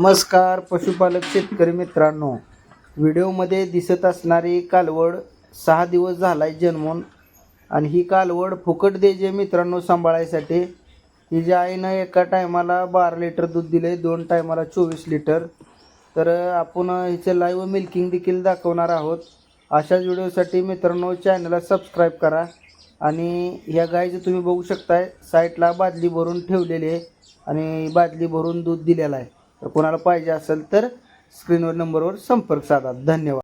नमस्कार पशुपालक शेतकरी मित्रांनो, व्हिडिओमध्ये दिसत असणारी कालवड 6 दिवस झालाय जन्मून आणि ही कालवड फुकट द्यायची मित्रांनो सांभाळायसाठी. हिच्या आईनं एका टायमाला 12 लिटर दूध दिले, 2 टायमाला 24 लिटर. तर आपण हिचं लाईव्ह मिल्किंग देखील दाखवणार आहोत. अशाच व्हिडिओसाठी मित्रांनो चॅनलला सबस्क्राईब करा. आणि ह्या गायचं तुम्ही बघू शकताय, साईडला बादली भरून ठेवलेली आहे आणि बादली भरून दूध दिलेलं आहे. तर कोणाला पाहिजे असेल तर स्क्रीनवर नंबरवर संपर्क साधा. धन्यवाद.